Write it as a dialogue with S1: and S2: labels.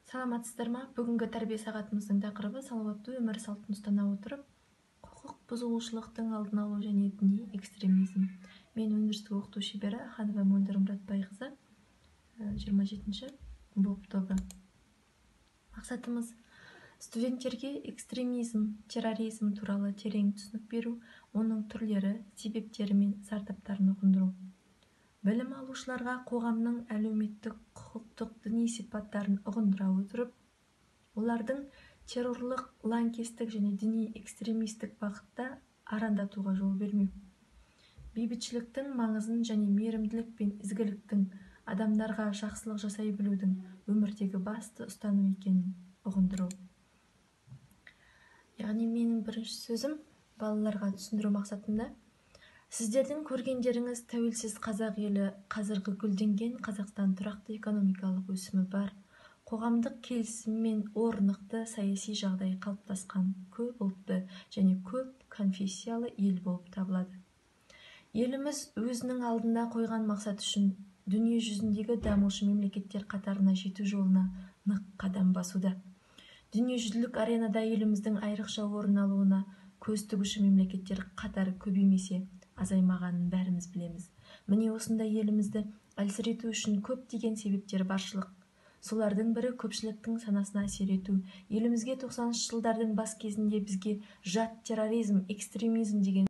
S1: Саламатсыздар ма? Бүгінгі тәрбие сағатымыздың тақырыбы салауатты өмір салтын ұстана отырып, құқық бұзушылықтың алдын алу және діни экстремизм. Мен университет оқыту шебері Ханова Мөлдір Мұратбайқызы, 27-ші БОП тобы. Мақсатымыз студенттерге экстремизм, терроризм туралы терең түсінік беру, оның түрлері, себептері мен зардаптарын ұғындыру. Білім алушыларға қоғамның әлеуметтік, құқықтық, діни сипаттарын ұғындыра отырып, олардың террорлық, лаңкестік және діни экстремистік бағытта арандатуға жол бермеу. Бейбітшіліктің маңызын және мейірімділік пен ізгіліктің, адамдарға жақсылық жасай білудің өмірдегі басты ұстаным екенін ұғындыру. Яғни менің бірінші сөзім балаларға түсіндіру мақсатында: сіздердің көргендеріңіз тәуелсіз қазақ елі қазіргі гүлденген Қазақстан тұрақты экономикалық өсімі бар, қоғамдық келісім мен орнықты саяси жағдай қалыптасқан көп ұлтты және көп конфессиялы ел болып табылады. Еліміз өзінің алдында қойған мақсат үшін дүние жүзіндегі дамушы мемлекеттер қатарына жету жолына нық қадам басуда. Дүниежүзілік аренада еліміздің айрықша орын алуына көз тігуші мемлекеттер қатары көбеймесе, азаймағанын бәріміз білеміз. Міне осындай елімізді әлсірету үшін көптеген себептер баршылық. Солардың бірі көпшіліктің санасына әсер ету. Елімізге 90-шы жылдардың бас кезінде бізге жат терроризм, экстремизм деген